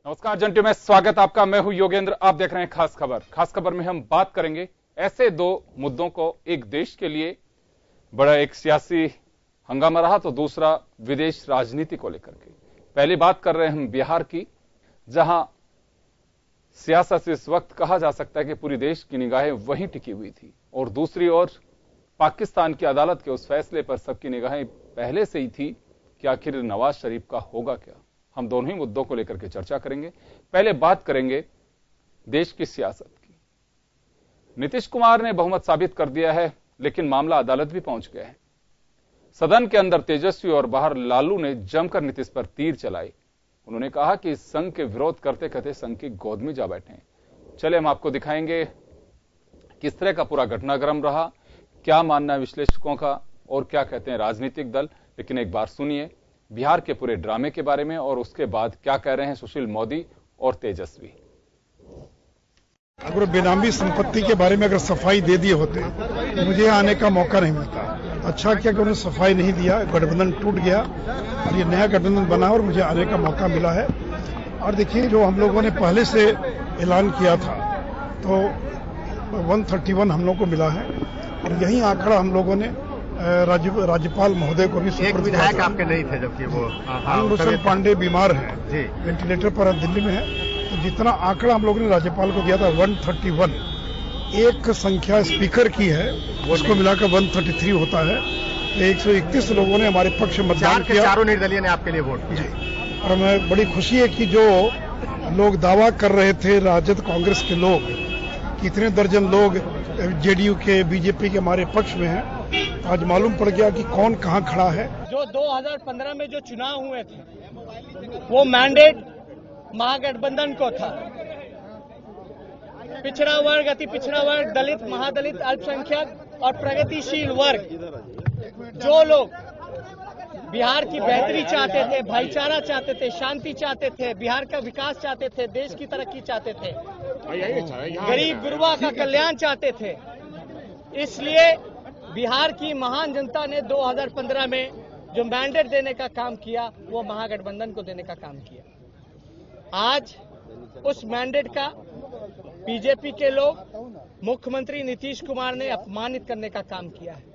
नमस्कार जंटू में स्वागत आपका। मैं हूं योगेंद्र, आप देख रहे हैं खास खबर। खास खबर में हम बात करेंगे ऐसे दो मुद्दों को, एक देश के लिए बड़ा एक सियासी हंगामा रहा तो दूसरा विदेश राजनीति को लेकर के। पहली बात कर रहे हैं हम बिहार की, जहां सियासत से इस वक्त कहा जा सकता है कि पूरी देश की निगाहें वहीं टिकी हुई थी, और दूसरी ओर पाकिस्तान की अदालत के उस फैसले पर सबकी निगाहें पहले से ही थी कि आखिर नवाज शरीफ का होगा क्या। हम दोनों ही मुद्दों को लेकर के चर्चा करेंगे। पहले बात करेंगे देश की सियासत की। नीतीश कुमार ने बहुमत साबित कर दिया है, लेकिन मामला अदालत भी पहुंच गया है। सदन के अंदर तेजस्वी और बाहर लालू ने जमकर नीतीश पर तीर चलाई। उन्होंने कहा कि संघ के विरोध करते करते संघ की गोद में जा बैठे हैं। चले हम आपको दिखाएंगे किस तरह का पूरा घटनाक्रम रहा, क्या मानना है विश्लेषकों का और क्या कहते हैं राजनीतिक दल। लेकिन एक बार सुनिए बिहार के पूरे ड्रामे के बारे में, और उसके बाद क्या कह रहे हैं सुशील मोदी और तेजस्वी। अगर बेनामी संपत्ति के बारे में अगर सफाई दे दिए होते तो मुझे आने का मौका नहीं मिलता। अच्छा किया कि उन्होंने सफाई नहीं दिया, गठबंधन टूट गया और ये नया गठबंधन बना और मुझे आने का मौका मिला है। और देखिए, जो हम लोगों ने पहले से ऐलान किया था तो 131 हम लोग को मिला है, और यही आंकड़ा हम लोगों ने राज्यपाल महोदय को भी। एक विधायक आपके नहीं थे, जबकि वो भूषण पांडे बीमार हैं, वेंटिलेटर पर दिल्ली में है। तो जितना आंकड़ा हम लोगों ने राज्यपाल को दिया था 131, एक संख्या स्पीकर की है, उसको मिलाकर 133 होता है। तो 131 लोगों ने हमारे पक्ष में मतदान किया। चारों निर्दलीय ने आपके लिए वोट किया। और हमें बड़ी खुशी है कि जो लोग दावा कर रहे थे राजद कांग्रेस के लोग, कितने दर्जन लोग जेडीयू के बीजेपी के हमारे पक्ष में हैं, आज मालूम पड़ गया कि कौन कहां खड़ा है। जो 2015 में जो चुनाव हुए थे वो मैंडेट महागठबंधन को था। पिछड़ा वर्ग, अति पिछड़ा वर्ग, दलित, महादलित, अल्पसंख्यक और प्रगतिशील वर्ग, जो लोग बिहार की बेहतरी चाहते थे, भाईचारा चाहते थे, शांति चाहते थे, बिहार का विकास चाहते थे, देश की तरक्की चाहते थे, गरीब गुरबा का कल्याण चाहते थे, इसलिए बिहार की महान जनता ने 2015 में जो मैंडेट देने का काम किया वो महागठबंधन को देने का काम किया। आज उस मैंडेट का बीजेपी के लोग, मुख्यमंत्री नीतीश कुमार ने अपमानित करने का काम किया है।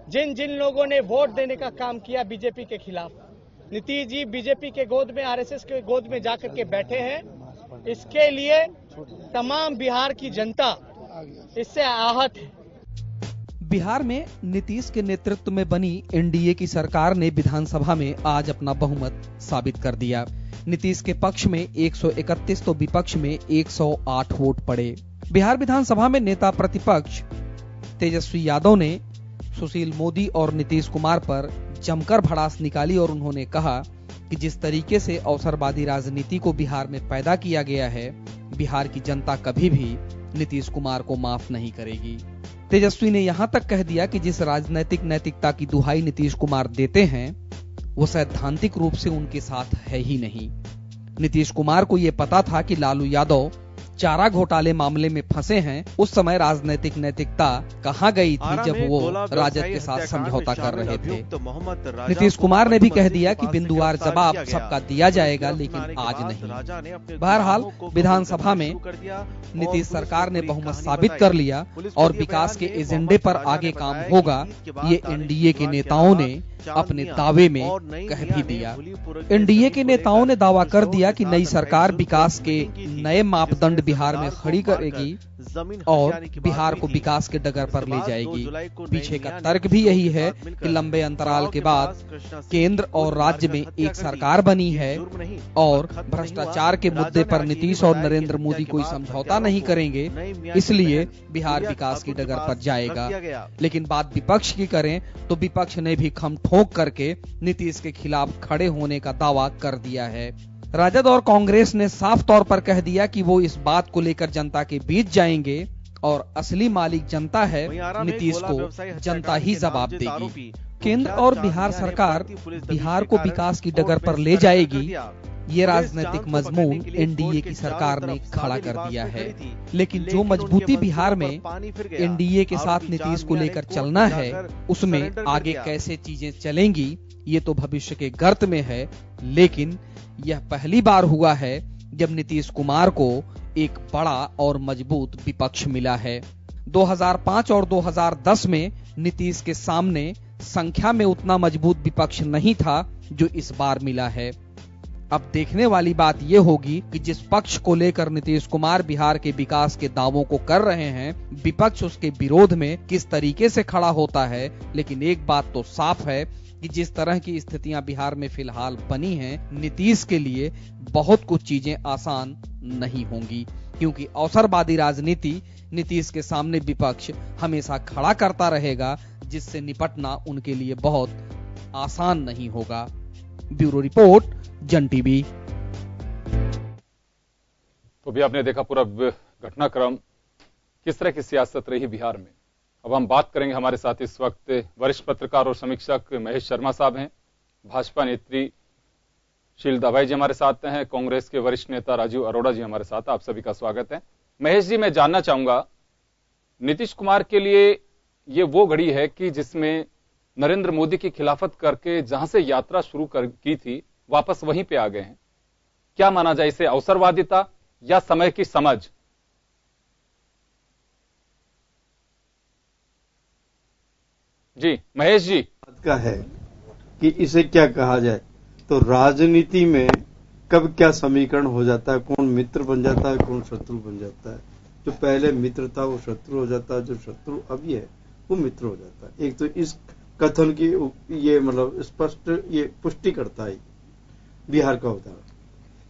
जिन जिन लोगों ने वोट देने का काम किया बीजेपी के खिलाफ, नीतीश जी बीजेपी के गोद में, आरएसएस के गोद में जाकर के बैठे हैं। इसके लिए तमाम बिहार की जनता इससे आहत है। बिहार में नीतीश के नेतृत्व में बनी एनडीए की सरकार ने विधानसभा में आज अपना बहुमत साबित कर दिया। नीतीश के पक्ष में 131 तो विपक्ष में 108 वोट पड़े। बिहार विधानसभा में नेता प्रतिपक्ष तेजस्वी यादव ने सुशील मोदी और नीतीश कुमार पर जमकर भड़ास निकाली, और उन्होंने कहा कि जिस तरीके से अवसरवादी राजनीति को बिहार में पैदा किया गया है, बिहार की जनता कभी भी नीतीश कुमार को माफ नहीं करेगी। तेजस्वी ने यहां तक कह दिया कि जिस राजनीतिक नैतिकता की दुहाई नीतीश कुमार देते हैं वो सैद्धांतिक रूप से उनके साथ है ही नहीं। नीतीश कुमार को यह पता था कि लालू यादव चारा घोटाले मामले में फंसे हैं। उस समय राजनीतिक नैतिकता कहां गई थी जब वो राजद के साथ समझौता कर रहे थे। नीतीश कुमार ने भी कह दिया कि बिंदुवार जवाब सबका दिया जाएगा, लेकिन आज नहीं। बहरहाल विधानसभा में नीतीश सरकार ने बहुमत साबित कर लिया और विकास के एजेंडे पर आगे काम होगा, ये एनडीए के नेताओं ने अपने दावे में कह भी दिया। एनडीए के नेताओं ने दावा कर दिया कि नई सरकार विकास के नए मापदंड बिहार में खड़ी करेगी और बिहार को विकास के डगर पर ले जाएगी। पीछे का तर्क भी यही है कि लंबे अंतराल के बाद केंद्र और राज्य में एक सरकार बनी है और भ्रष्टाचार के मुद्दे पर नीतीश और नरेंद्र मोदी कोई समझौता नहीं करेंगे, इसलिए बिहार विकास की डगर पर जाएगा। लेकिन बात विपक्ष की करें तो विपक्ष ने भी खम ठोक करके नीतीश के खिलाफ खड़े होने का दावा कर दिया है। राजद और कांग्रेस ने साफ तौर पर कह दिया कि वो इस बात को लेकर जनता के बीच जाएंगे और असली मालिक जनता है, नीतीश को जनता ही जवाब देगी। केंद्र और बिहार सरकार बिहार को विकास की डगर पर ले जाएगी, ये राजनीतिक मजमून एनडीए की सरकार ने खड़ा कर दिया है। लेकिन जो मजबूती बिहार में एनडीए के साथ नीतीश को लेकर चलना है, उसमें आगे कैसे चीजें चलेंगी ये तो भविष्य के गर्त में है। लेकिन यह पहली बार हुआ है जब नीतीश कुमार को एक बड़ा और मजबूत विपक्ष मिला है। 2005 और 2010 में नीतीश के सामने संख्या में उतना मजबूत विपक्ष नहीं था जो इस बार मिला है। अब देखने वाली बात यह होगी कि जिस पक्ष को लेकर नीतीश कुमार बिहार के विकास के दावों को कर रहे हैं, विपक्ष उसके विरोध में किस तरीके से खड़ा होता है। लेकिन एक बात तो साफ है कि जिस तरह की स्थितियां बिहार में फिलहाल बनी हैं, नीतीश के लिए बहुत कुछ चीजें आसान नहीं होंगी, क्योंकि अवसरवादी राजनीति नीतीश के सामने विपक्ष हमेशा खड़ा करता रहेगा, जिससे निपटना उनके लिए बहुत आसान नहीं होगा। ब्यूरो रिपोर्ट, जन टीवी। तो भी आपने देखा पूरा घटनाक्रम, किस तरह की सियासत रही बिहार में। अब हम बात करेंगे, हमारे साथ इस वक्त वरिष्ठ पत्रकार और समीक्षक महेश शर्मा साहब हैं, भाजपा नेत्री शील दवाई जी हमारे साथ हैं, कांग्रेस के वरिष्ठ नेता राजीव अरोड़ा जी हमारे साथ। आप सभी का स्वागत है। महेश जी, मैं जानना चाहूंगा, नीतीश कुमार के लिए ये वो घड़ी है कि जिसमें नरेंद्र मोदी की खिलाफत करके जहां से यात्रा शुरू की थी, वापस वहीं पे आ गए हैं। क्या माना जाए इसे, अवसरवादिता या समय की समझ? जी महेश जी। का है कि इसे क्या कहा जाए, तो राजनीति में कब क्या समीकरण हो जाता है, कौन मित्र बन जाता है, कौन शत्रु बन जाता है। जो पहले मित्र था वो शत्रु हो जाता है, जो शत्रु अभी है वो मित्र हो जाता है। एक तो इस कथन की ये मतलब स्पष्ट ये पुष्टि करता है बिहार का उदाहरण।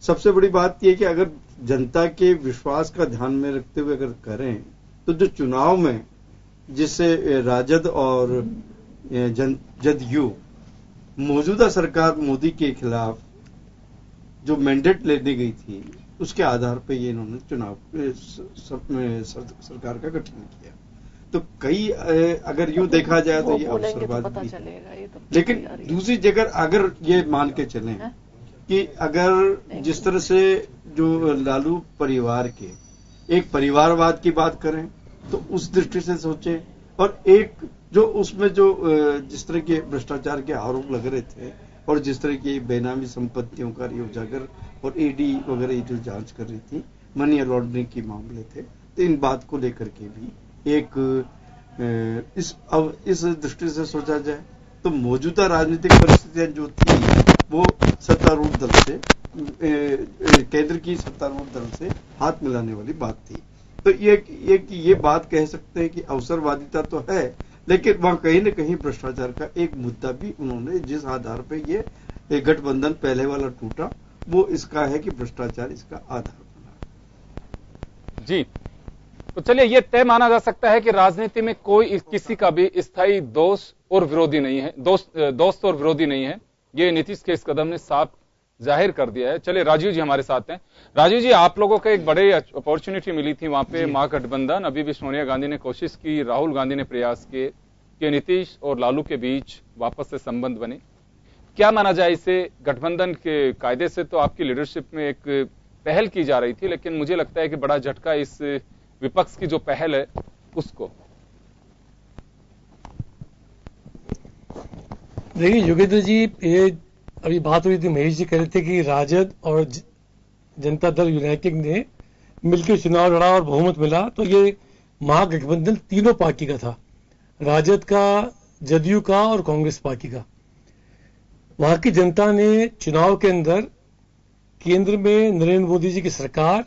सबसे बड़ी बात यह कि अगर जनता के विश्वास का ध्यान में रखते हुए अगर करें, तो जो चुनाव में जिससे राजद और जदयू मौजूदा सरकार मोदी के खिलाफ जो मैंडेट लेने गई थी, उसके आधार पर ये इन्होंने चुनाव सरकार का गठन किया। तो कई अगर यूं देखा जाए तो ये अवसरवादी है। लेकिन दूसरी जगह अगर ये मान के चलें कि अगर जिस तरह से जो लालू परिवार के एक परिवारवाद की बात करें, तो उस दृष्टि से सोचें, और एक जो उसमें जो जिस तरह के भ्रष्टाचार के आरोप लग रहे थे और जिस तरह की बेनामी संपत्तियों का उजागर और ईडी वगैरह जो जांच कर रही थी, मनी लॉन्ड्रिंग के मामले थे, तो इन बात को लेकर के भी एक इस दृष्टि से सोचा जाए तो मौजूदा राजनीतिक परिस्थितियां जो थी वो सत्तारूढ़ दल से केंद्र की सत्तारूढ़ दल से हाथ मिलाने वाली बात थी। तो ये बात कह सकते हैं कि अवसरवादिता तो है, लेकिन वहां कहीं न कहीं भ्रष्टाचार का एक मुद्दा भी उन्होंने जिस आधार पे ये गठबंधन पहले वाला टूटा, वो इसका है कि भ्रष्टाचार इसका आधार बना। जी, तो चलिए ये तय माना जा सकता है कि राजनीति में कोई किसी का भी स्थायी दोस्त और विरोधी नहीं है, दोस्त और विरोधी नहीं है। ये नीतीश के इस कदम ने साफ जाहिर कर दिया है। चलिए राजीव जी हमारे साथ हैं। राजीव जी, आप लोगों को एक बड़ी अपॉर्चुनिटी मिली थी वहां पे महागठबंधन, अभी भी सोनिया गांधी ने कोशिश की, राहुल गांधी ने प्रयास किए कि नीतीश और लालू के बीच वापस से संबंध बने। क्या माना जाए इसे? गठबंधन के कायदे से तो आपकी लीडरशिप में एक पहल की जा रही थी, लेकिन मुझे लगता है कि बड़ा झटका इस विपक्ष की जो पहल है उसको। देखिए योगेंद्र जी, ये अभी बात हुई थी, महेश जी कह रहे थे कि राजद और जनता दल यूनाइटेड ने मिलकर चुनाव लड़ा और बहुमत मिला। तो ये महागठबंधन तीनों पार्टी का था, राजद का, जदयू का और कांग्रेस पार्टी का। वहां की जनता ने चुनाव के अंदर केंद्र में नरेंद्र मोदी जी की सरकार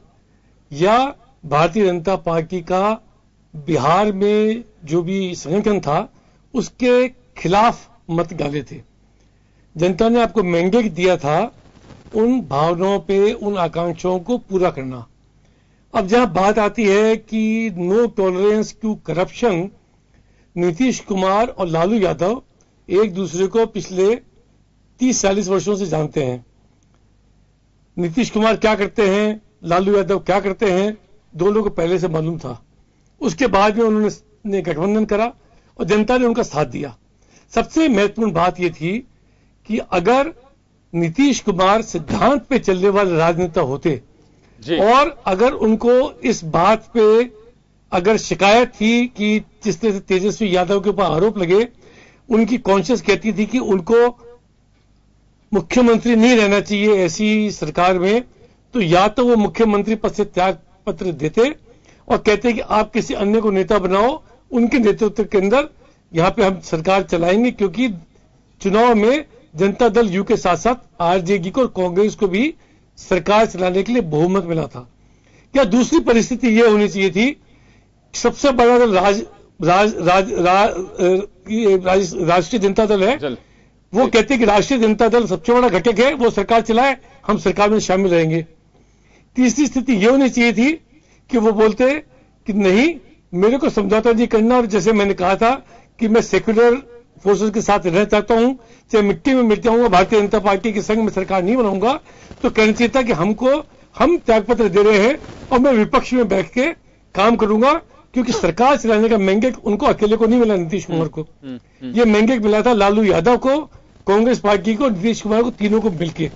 या भारतीय जनता पार्टी का बिहार में जो भी संगठन था उसके खिलाफ मत डाले थे। जनता ने आपको मैंडेट दिया था उन भावनाओं पे, उन आकांक्षाओं को पूरा करना। अब जहां बात आती है कि no tolerance to corruption, Nitish Kumar और लालू यादव एक दूसरे को पिछले 30-40 वर्षों से जानते हैं। नीतीश कुमार क्या करते हैं, लालू यादव क्या करते हैं, दोनों को पहले से मालूम था। उसके बाद में उन्होंने गठबंधन करा और जनता ने उनका साथ दिया। सबसे महत्वपूर्ण बात यह थी कि अगर नीतीश कुमार सिद्धांत पे चलने वाले राजनेता होते और अगर उनको इस बात पे अगर शिकायत थी कि जिस तरह से तेजस्वी यादव के ऊपर आरोप लगे, उनकी कॉन्शियस कहती थी कि उनको मुख्यमंत्री नहीं रहना चाहिए ऐसी सरकार में, तो या तो वो मुख्यमंत्री पद से त्याग पत्र देते और कहते कि आप किसी अन्य को नेता बनाओ, उनके नेतृत्व के अंदर यहां पे हम सरकार चलाएंगे, क्योंकि चुनाव में जनता दल यू के साथ साथ आरजेडी को और कांग्रेस को भी सरकार चलाने के लिए बहुमत मिला था। क्या दूसरी परिस्थिति यह होनी चाहिए थी, सबसे बड़ा दल राष्ट्रीय जनता दल है, वो कहते कि राष्ट्रीय जनता दल सबसे बड़ा घटक है, वो सरकार चलाए, हम सरकार में शामिल रहेंगे। तीसरी स्थिति यह होनी चाहिए थी कि वो बोलते कि नहीं, मेरे को समझौता नहीं करना, और जैसे मैंने कहा था कि मैं सेक्युलर फोर्सेस के साथ रहना चाहता हूं, चाहे मिट्टी में मिट जाऊंगा, भारतीय जनता पार्टी के संग में सरकार नहीं बनाऊंगा, तो कहना चाहिए था कि हम त्यागपत्र दे रहे हैं और मैं विपक्ष में बैठ के काम करूंगा, क्योंकि सरकार चलाने का मैंडेट उनको अकेले को नहीं मिला, नीतीश कुमार को। यह मैंडेट मिला था लालू यादव को, कांग्रेस पार्टी को, नीतीश कुमार को, तीनों को मिलकर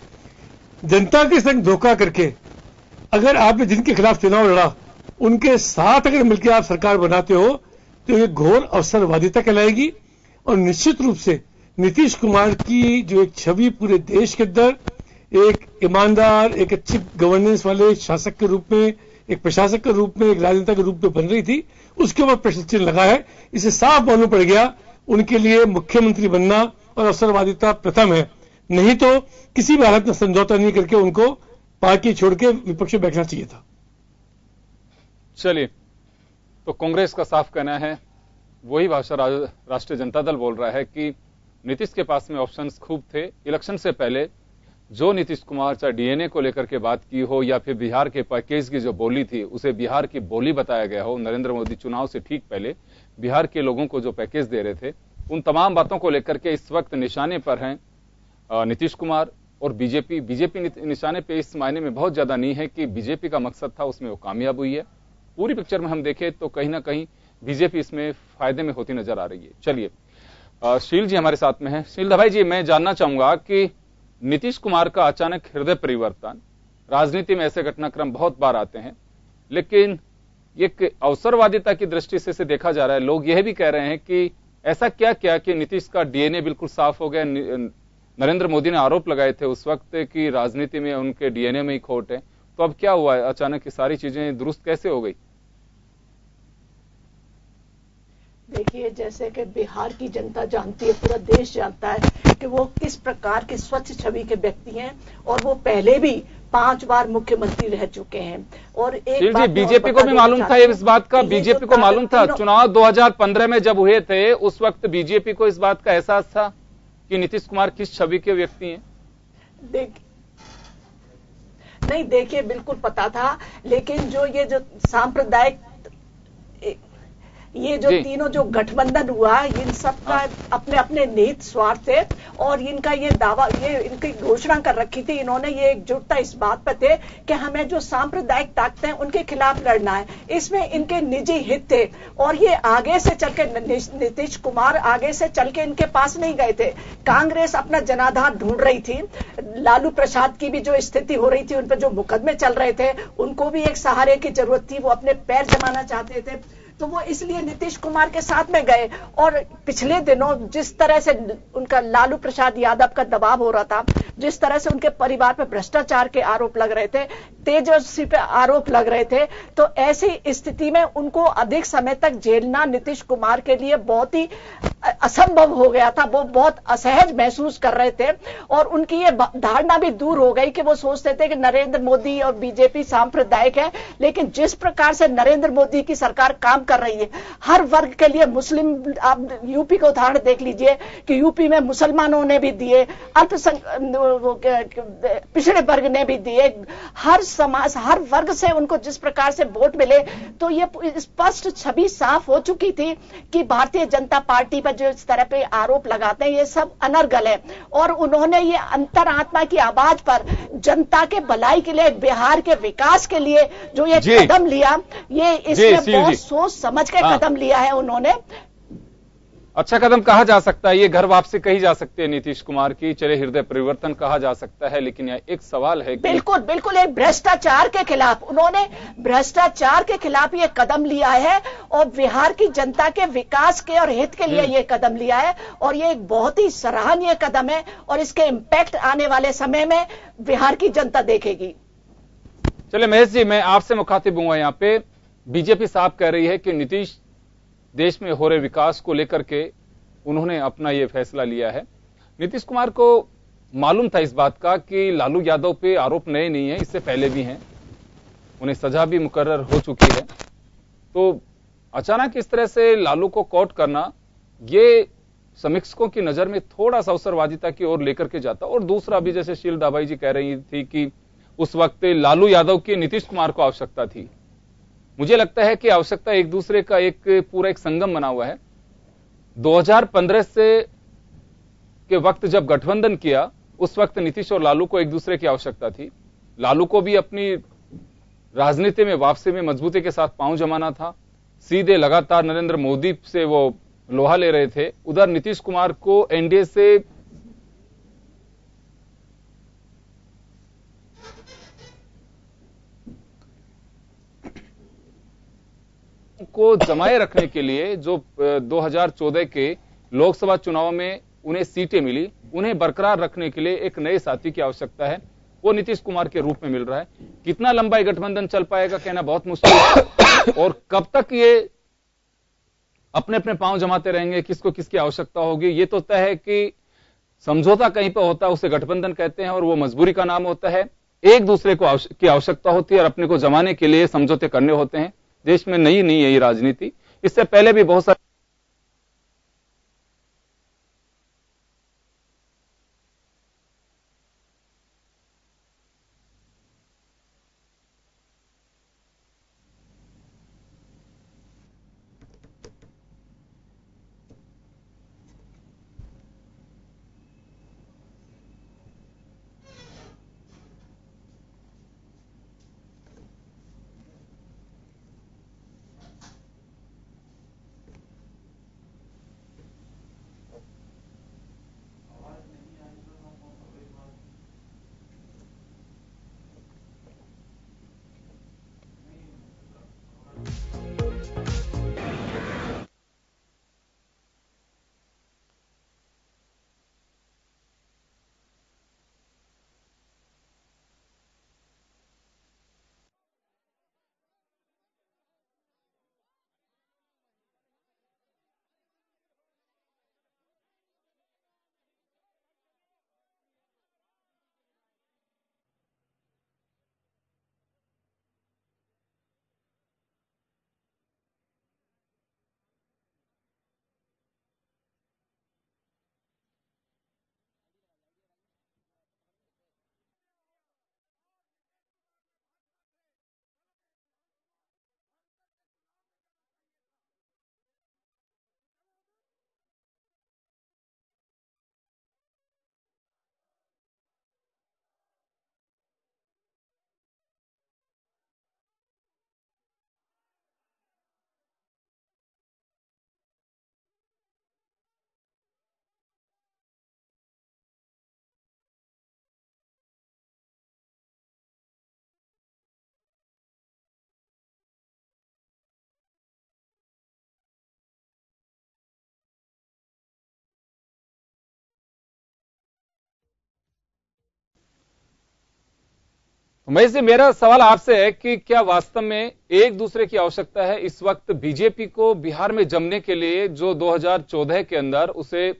जनता के संग धोखा करके अगर आपने जिनके खिलाफ चुनाव लड़ा उनके साथ अगर मिलकर आप सरकार बनाते हो तो ये घोर अवसरवादिता कहलाएगी। और निश्चित रूप से नीतीश कुमार की जो एक छवि पूरे देश के अंदर एक ईमानदार, एक अच्छी गवर्नेंस वाले शासक के रूप में, एक प्रशासक के रूप में, एक राजनेता के रूप में बन रही थी, उसके ऊपर प्रश्न चिन्ह लगा है। इसे साफ मालूम पड़ गया उनके लिए मुख्यमंत्री बनना और अवसरवादिता प्रथम है, नहीं तो किसी भी हालत में समझौता नहीं करके उनको पार्टी छोड़ के विपक्ष में बैठना चाहिए था। चलिए, तो कांग्रेस का साफ कहना है, वही भाषा राष्ट्रीय जनता दल बोल रहा है कि नीतीश के पास में ऑप्शंस खूब थे। इलेक्शन से पहले जो नीतीश कुमार चाहे डीएनए को लेकर के बात की हो या फिर बिहार के पैकेज की जो बोली थी उसे बिहार की बोली बताया गया हो, नरेंद्र मोदी चुनाव से ठीक पहले बिहार के लोगों को जो पैकेज दे रहे थे, उन तमाम बातों को लेकर के इस वक्त निशाने पर हैं नीतीश कुमार और बीजेपी। बीजेपी निशाने पे इस मायने में बहुत ज्यादा नहीं है कि बीजेपी का मकसद था उसमें वो कामयाब हुई है। पूरी पिक्चर में हम देखें तो कहीं ना कहीं बीजेपी इसमें फायदे में होती नजर आ रही है। चलिए, शील जी हमारे साथ में हैं। शील भाई जी, मैं जानना चाहूंगा कि नीतीश कुमार का अचानक हृदय परिवर्तन, राजनीति में ऐसे घटनाक्रम बहुत बार आते हैं, लेकिन एक अवसरवादिता की दृष्टि से इसे देखा जा रहा है। लोग यह भी कह रहे हैं कि ऐसा क्या किया कि नीतीश का डीएनए बिल्कुल साफ हो गया। नरेंद्र मोदी ने आरोप लगाए थे उस वक्त कि राजनीति में उनके डीएनए में ही खोट है, तो अब क्या हुआ है, अचानक ये सारी चीजें दुरुस्त कैसे हो गई? देखिए, जैसे कि बिहार की जनता जानती है, पूरा देश जानता है कि वो किस प्रकार के स्वच्छ छवि के व्यक्ति हैं, और वो पहले भी 5 बार मुख्यमंत्री रह चुके हैं। और एक बात बीजेपी को भी मालूम था इस बात का, बीजेपी को मालूम था। चुनाव 2015 में जब हुए थे उस वक्त बीजेपी को इस बात का एहसास था कि नीतीश कुमार किस छवि के व्यक्ति हैं। देखिए, बिल्कुल पता था, लेकिन जो सांप्रदायिक ये जो तीनों जो गठबंधन हुआ, इन सब का अपने अपने निहित स्वार्थ थे, और इनका ये दावा, ये इनकी घोषणा कर रखी थी इन्होंने, ये एकजुटता इस बात पर थे कि हमें जो सांप्रदायिक ताकतें हैं उनके खिलाफ लड़ना है। इसमें इनके निजी हित थे, और ये आगे से चल के नीतीश कुमार आगे से चल के इनके पास नहीं गए थे। कांग्रेस अपना जनाधार ढूंढ रही थी, लालू प्रसाद की भी जो स्थिति हो रही थी, उन पर जो मुकदमे चल रहे थे, उनको भी एक सहारे की जरूरत थी, वो अपने पैर जमाना चाहते थे, तो वो इसलिए नीतीश कुमार के साथ में गए। और पिछले दिनों जिस तरह से उनका लालू प्रसाद यादव का दबाव हो रहा था, जिस तरह से उनके परिवार पर भ्रष्टाचार के आरोप लग रहे थे, तेजस्वी पे आरोप लग रहे थे, तो ऐसी स्थिति में उनको अधिक समय तक झेलना नीतीश कुमार के लिए बहुत ही असंभव हो गया था। वो बहुत असहज महसूस कर रहे थे, और उनकी ये धारणा भी दूर हो गई कि वो सोचते थे कि नरेंद्र मोदी और बीजेपी सांप्रदायिक है। लेकिन जिस प्रकार से नरेंद्र मोदी की सरकार काम कर रही है, हर वर्ग के लिए मुस्लिम, आप यूपी का उदाहरण देख लीजिए कि यूपी में मुसलमानों ने भी दिए, पिछड़े वर्ग ने भी दिए, हर समाज, हर वर्ग से उनको जिस प्रकार से वोट मिले, तो ये स्पष्ट छवि साफ हो चुकी थी कि भारतीय जनता पार्टी पर जो इस तरह पे आरोप लगाते हैं ये सब अनर्गल है। और उन्होंने ये अंतरात्मा की आवाज पर जनता के भलाई के लिए, बिहार के विकास के लिए जो ये कदम लिया, ये इसमें बहुत सोच समझ के कदम लिया है उन्होंने। अच्छा कदम कहा जा सकता है, ये घर वापसी कही जा सकती है नीतीश कुमार की, चले हृदय परिवर्तन कहा जा सकता है, लेकिन यह एक सवाल है कि बिल्कुल बिल्कुल एक भ्रष्टाचार के खिलाफ, उन्होंने भ्रष्टाचार के खिलाफ ये कदम लिया है, और बिहार की जनता के विकास के और हित के लिए ये कदम लिया है, और ये एक बहुत ही सराहनीय कदम है, और इसके इम्पैक्ट आने वाले समय में बिहार की जनता देखेगी। चलिए महेश जी, मैं आपसे मुखातिब हुआ। यहाँ पे बीजेपी साहब कह रही है कि नीतीश देश में हो रहे विकास को लेकर के उन्होंने अपना ये फैसला लिया है। नीतीश कुमार को मालूम था इस बात का कि लालू यादव पे आरोप नए नहीं है, इससे पहले भी हैं, उन्हें सजा भी मुकर्रर हो चुकी है। तो अचानक इस तरह से लालू को कोर्ट करना, ये समीक्षकों की नजर में थोड़ा सा अवसरवादिता की ओर लेकर के जाता। और दूसरा भी, जैसे शील दाबाई जी कह रही थी कि उस वक्त लालू यादव की नीतीश कुमार को आवश्यकता थी। मुझे लगता है कि आवश्यकता एक दूसरे का पूरा एक संगम बना हुआ है। 2015 से के वक्त जब गठबंधन किया, उस वक्त नीतीश और लालू को एक दूसरे की आवश्यकता थी। लालू को भी अपनी राजनीति में वापसी में मजबूती के साथ पांव जमाना था। सीधे लगातार नरेंद्र मोदी से वो लोहा ले रहे थे। उधर नीतीश कुमार को एनडीए से को जमाए रखने के लिए जो 2014 के लोकसभा चुनाव में उन्हें सीटें मिली, उन्हें बरकरार रखने के लिए एक नए साथी की आवश्यकता है। वो नीतीश कुमार के रूप में मिल रहा है। कितना लंबा गठबंधन चल पाएगा कहना बहुत मुश्किल है, और कब तक ये अपने अपने पांव जमाते रहेंगे, किसको किसकी आवश्यकता होगी, ये तो तय है कि समझौता कहीं पर होता है उसे गठबंधन कहते हैं, और वो मजबूरी का नाम होता है। एक दूसरे को की आवश्यकता होती है और अपने को जमाने के लिए समझौते करने होते हैं। देश में नई नहीं है ये राजनीति, इससे पहले भी बहुत सारे महेश जी, मेरा सवाल आपसे है कि क्या वास्तव में एक दूसरे की आवश्यकता है इस वक्त बीजेपी को बिहार में जमने के लिए? जो 2014 के अंदर उसे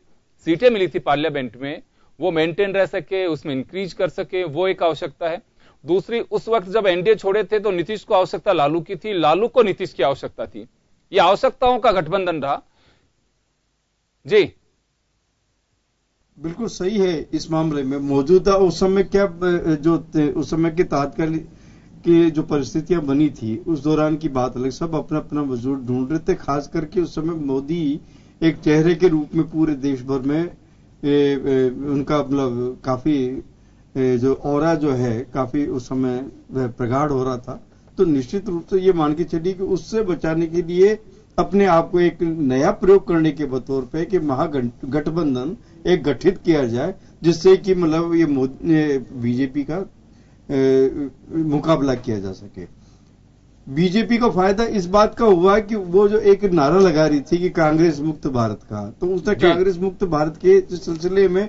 सीटें मिली थी पार्लियामेंट में, वो मेंटेन रह सके, उसमें इंक्रीज कर सके, वो एक आवश्यकता है। दूसरी, उस वक्त जब एनडीए छोड़े थे तो नीतीश को आवश्यकता लालू की थी, लालू को नीतीश की आवश्यकता थी। ये आवश्यकताओं का गठबंधन रहा। जी बिल्कुल सही है। इस मामले में मौजूदा उस समय क्या जो उस समय की तात्कालिक की जो परिस्थितियां बनी थी, उस दौरान की बात अलग, सब अपना अपना वजूद ढूंढ रहे थे। खास करके उस समय मोदी एक चेहरे के रूप में पूरे देश भर में उनका मतलब काफी जो ऑरा जो है काफी उस समय प्रगाढ़ हो रहा था। तो निश्चित रूप से ये मान के चलिए कि उससे बचाने के लिए अपने आप को एक नया प्रयोग करने के बतौर पे कि महागठबंधन एक गठित किया जाए, जिससे कि मतलब ये बीजेपी का मुकाबला किया जा सके। बीजेपी को फायदा इस बात का हुआ कि वो जो एक नारा लगा रही थी कि कांग्रेस मुक्त भारत का, तो उसने कांग्रेस मुक्त भारत के सिलसिले में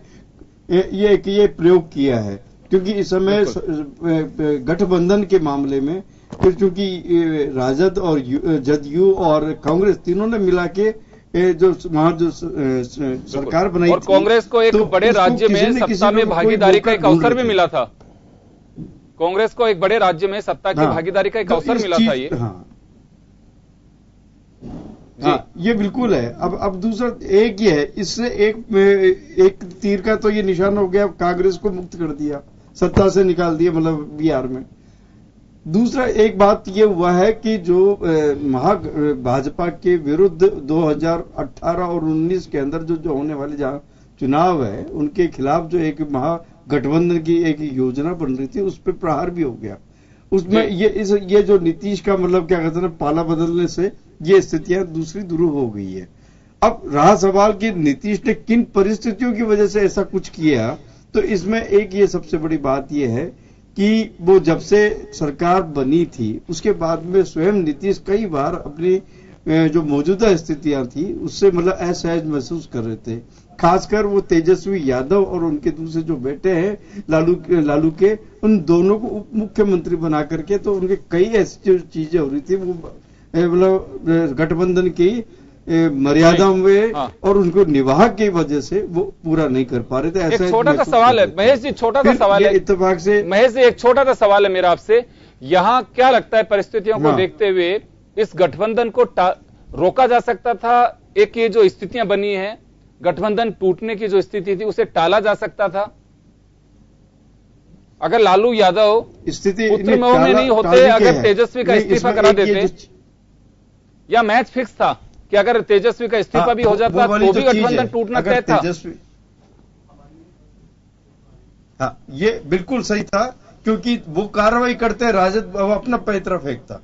ये प्रयोग किया है। क्योंकि इस समय गठबंधन के मामले में फिर चूंकि राजद और जदयू और कांग्रेस तीनों ने मिला के जो वहां जो सरकार बनाई और कांग्रेस को एक तो बड़े राज्य में सत्ता में भागीदारी का एक अवसर भी मिला था। कांग्रेस को एक बड़े राज्य में सत्ता की भागीदारी का एक अवसर मिला था ये। हाँ, ये बिल्कुल है। अब दूसरा एक ही है, इससे एक तीर का तो ये निशान हो गया, कांग्रेस को मुक्त कर दिया, सत्ता से निकाल दिया, मतलब बिहार में। दूसरा एक बात ये हुआ है कि जो भाजपा के विरुद्ध 2018 और 19 के अंदर जो होने वाले जहां चुनाव है उनके खिलाफ जो एक महागठबंधन की एक योजना बन रही थी उस पर प्रहार भी हो गया। उसमें ये जो नीतीश का मतलब क्या कहते हैं पाला बदलने से ये स्थितियां दूसरी दुरू हो गई है। अब रहा सवाल कि नीतीश ने किन परिस्थितियों की वजह से ऐसा कुछ किया, तो इसमें एक ये सबसे बड़ी बात ये है कि वो जब से सरकार बनी थी उसके बाद में स्वयं नीतीश कई बार अपनी जो मौजूदा स्थितियां थी उससे मतलब असहज महसूस कर रहे थे। खासकर वो तेजस्वी यादव और उनके दूसरे जो बेटे हैं लालू के, उन दोनों को उप मुख्यमंत्री बना करके तो उनके कई ऐसी जो चीजें हो रही थी वो मतलब गठबंधन की मर्यादा में और उनको निवाह की वजह से वो पूरा नहीं कर पा रहे थे। ऐसा एक छोटा सा सवाल है महेश जी, छोटा सा सवाल है इत्तेफाक से महेश जी, एक छोटा सा सवाल है मेरा आपसे। यहाँ क्या लगता है परिस्थितियों को देखते हुए इस गठबंधन को रोका जा सकता था? एक ये जो स्थितियां बनी है, गठबंधन टूटने की जो स्थिति थी उसे टाला जा सकता था अगर लालू यादव स्थिति पुत्र में नहीं होते, अगर तेजस्वी का इस्तीफा करा देते, या मैच फिक्स था कि अगर तेजस्वी का इस्तीफा भी हो जाता तो भी गठबंधन टूटना तय था। हाँ, ये बिल्कुल सही था क्योंकि वो कार्रवाई करते राजद अपना पैतरा फेंकता,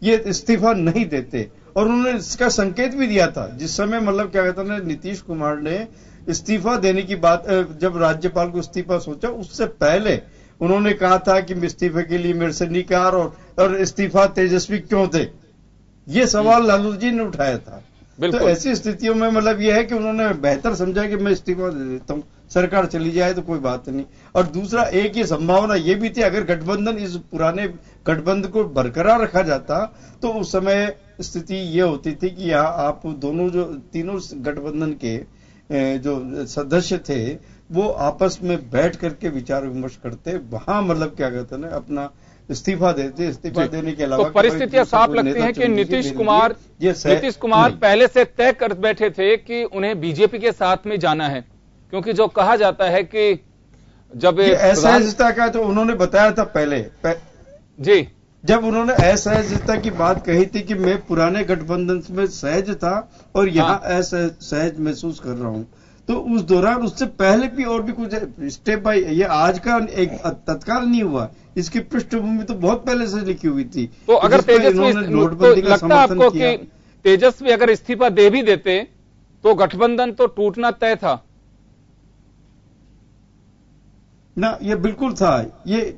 ये इस्तीफा नहीं देते। और उन्होंने इसका संकेत भी दिया था जिस समय मतलब क्या कहते हैं नीतीश कुमार ने इस्तीफा देने की बात, जब राज्यपाल को इस्तीफा सोचा उससे पहले उन्होंने कहा था कि इस्तीफे के लिए मेरे से नहीं कहा और इस्तीफा तेजस्वी क्यों थे, ये सवाल लालू जी ने उठाया था। तो ऐसी स्थितियों में मतलब यह है कि उन्होंने बेहतर समझा कि मैं इस्तीफा दे देता हूं, सरकार चली जाए तो कोई बात नहीं। और दूसरा एक ये संभावना ये भी थी अगर गठबंधन इस पुराने गठबंधन को बरकरार रखा जाता तो उस समय स्थिति ये होती थी कि यहाँ आप दोनों जो तीनों गठबंधन के जो सदस्य थे वो आपस में बैठ करके विचार विमर्श करते, वहां मतलब क्या कहते हैं अपना इस्तीफा देते। इस्तीफा देने के अलावा तो परिस्थितियां साफ लगती हैं कि नीतीश कुमार पहले से तय कर बैठे थे कि उन्हें बीजेपी के साथ में जाना है, क्योंकि जो कहा जाता है कि जब असहजता का तो उन्होंने बताया था पहले जी, जब उन्होंने असहजता की बात कही थी कि मैं पुराने गठबंधन में सहज था और यहाँ असहज महसूस कर रहा हूं, तो उस दौरान उससे पहले भी और भी कुछ स्टेप बाय, ये आज का एक तत्काल नहीं हुआ, इसकी पृष्ठभूमि तो बहुत पहले से लिखी हुई थी। तो अगर तेजस्वी तो लगता है आपको कि तेजस्वी अगर इस्तीफा दे भी देते तो गठबंधन तो टूटना तय था ना? ये बिल्कुल था, ये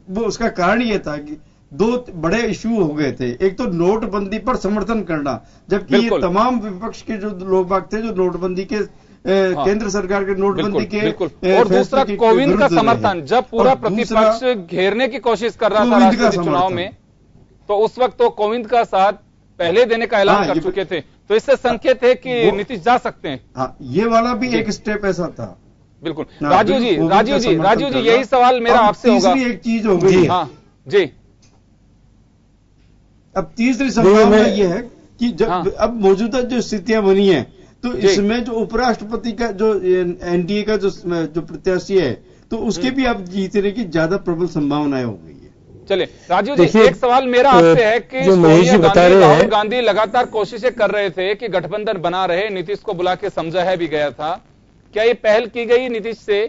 वो उसका कारण ये था कि दो बड़े इश्यू हो गए थे। एक तो नोटबंदी पर समर्थन करना, जबकि ये तमाम विपक्ष के जो लोग बाग थे जो नोटबंदी के केंद्र सरकार के नोटबंदी के और दूसरा कोविंद का समर्थन, जब पूरा प्रतिपक्ष घेरने की कोशिश कर रहा था राष्ट्रपति चुनाव में, तो उस वक्त तो कोविंद का साथ पहले देने का ऐलान कर चुके थे। तो इससे संकेत है कि नीतीश जा सकते हैं। हाँ, ये वाला भी एक स्टेप ऐसा था। बिल्कुल। राजू जी यही सवाल मेरा आपसे होगा। तीसरी एक चीज हो गई। हाँ जी, अब तीसरी संभावना ये है कि जब अब मौजूदा जो स्थितियां बनी है तो इसमें जो उपराष्ट्रपति का जो एनडीए का जो प्रत्याशी है तो उसके भी अब जीतने की ज्यादा प्रबल संभावनाएं हो गई है। चलिए राजू जी, एक सवाल मेरा आपसे है कि सोनिया गांधी, राहुल गांधी लगातार कोशिशें कर रहे थे कि गठबंधन बना रहे, नीतीश को बुला के समझाया भी गया था। क्या ये पहल की गई नीतीश से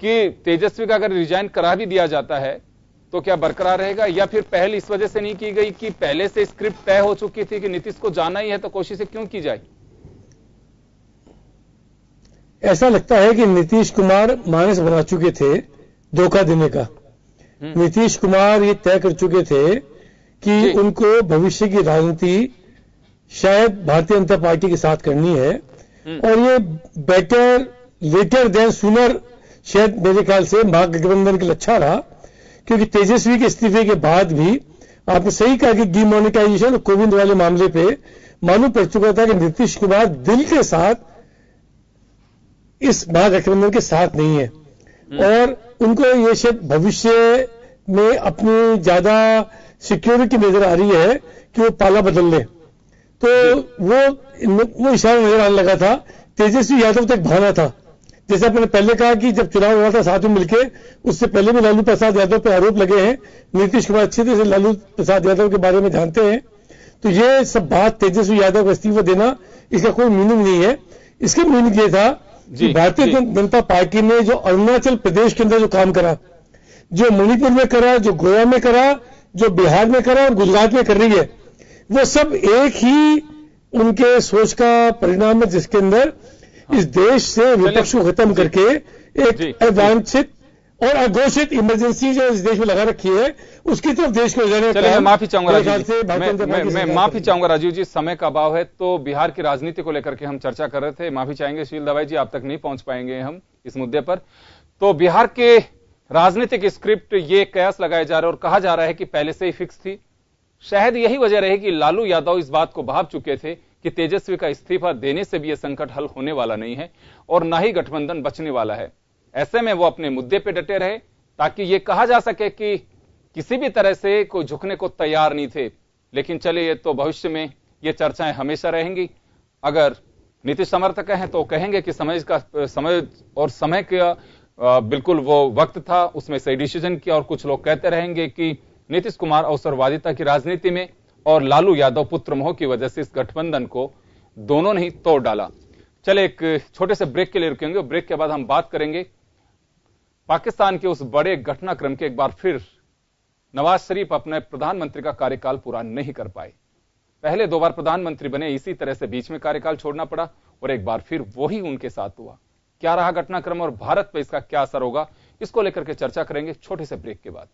कि तेजस्वी का अगर रिजाइन करा भी दिया जाता है तो क्या बरकरार रहेगा, या फिर पहल इस वजह से नहीं की गई कि पहले से स्क्रिप्ट तय हो चुकी थी कि नीतीश को जाना ही है तो कोशिशें क्यों की जाए? ऐसा लगता है कि नीतीश कुमार मानस बना चुके थे धोखा देने का। नीतीश कुमार ये तय कर चुके थे कि उनको भविष्य की राजनीति शायद भारतीय जनता पार्टी के साथ करनी है और ये बेटर लेटर देन शायद मेरे ख्याल से महागठबंधन के लिए अच्छा रहा, क्योंकि तेजस्वी के इस्तीफे के बाद भी आपने सही कहा कि डिमोनेटाइजेशन और कोविंद वाले मामले पे मालूम पड़ चुका था कि नीतीश कुमार दिल के साथ इस महागठबंधन के साथ नहीं है, और उनको ये शायद भविष्य में अपनी ज्यादा सिक्योरिटी नजर आ रही है कि वो पाला बदल ले, तो वो इशारा नजर आने लगा था। तेजस्वी यादव तक भाना था, जैसे आपने पहले कहा कि जब चुनाव हुआ था साथ में मिलके, उससे पहले भी लालू प्रसाद यादव पे आरोप लगे हैं। नीतीश कुमार अच्छी तरह से लालू प्रसाद यादव के बारे में जानते हैं, तो ये सब बात तेजस्वी यादव को इस्तीफा देना, इसका कोई मीनिंग नहीं है। इसका मीनिंग ये था कि भारतीय जनता पार्टी ने जो अरुणाचल प्रदेश के अंदर जो काम करा, जो मणिपुर में करा, जो गोवा में करा, जो बिहार में करा और गुजरात में कर रही है, वो सब एक ही उनके सोच का परिणाम है, जिसके अंदर इस देश से विपक्ष को खत्म करके एक अवांछित और अघोषित इमरजेंसी जो इस देश में लगा रखी है, उसकी तरफ देश को ले जाने का। मैं माफी चाहूंगा राजीव जी, मैं माफी चाहूंगा राजीव जी, समय का अभाव है, तो बिहार की राजनीति को लेकर के हम चर्चा कर रहे थे। माफी चाहेंगे शील दवाई जी, आप तक नहीं पहुंच पाएंगे हम इस मुद्दे पर। तो बिहार के राजनीतिक स्क्रिप्ट ये कयास लगाए जा रहे और कहा जा रहा है कि पहले से ही फिक्स थी। शायद यही वजह रही कि लालू यादव इस बात को भाप चुके थे कि तेजस्वी का इस्तीफा देने से भी यह संकट हल होने वाला नहीं है और ना ही गठबंधन बचने वाला है। ऐसे में वो अपने मुद्दे पे डटे रहे ताकि यह कहा जा सके कि किसी भी तरह से कोई झुकने को तैयार नहीं थे। लेकिन चलिए, तो भविष्य में ये चर्चाएं हमेशा रहेंगी। अगर नीतीश समर्थक हैं तो कहेंगे कि समय का बिल्कुल वो वक्त था, उसमें सही डिसीजन किया, और कुछ लोग कहते रहेंगे कि नीतीश कुमार अवसरवादिता की राजनीति में और लालू यादव पुत्र मोह की वजह से इस गठबंधन को दोनों ने ही तोड़ डाला। चले एक छोटे से ब्रेक के लिए रुकेंगे, और ब्रेक के बाद हम बात करेंगे पाकिस्तान के उस बड़े घटनाक्रम के। एक बार फिर नवाज शरीफ अपने प्रधानमंत्री का कार्यकाल पूरा नहीं कर पाए। पहले 2 बार प्रधानमंत्री बने, इसी तरह से बीच में कार्यकाल छोड़ना पड़ा, और एक बार फिर वही उनके साथ हुआ। क्या रहा घटनाक्रम और भारत पर इसका क्या असर होगा, इसको लेकर के चर्चा करेंगे छोटे से ब्रेक के बाद।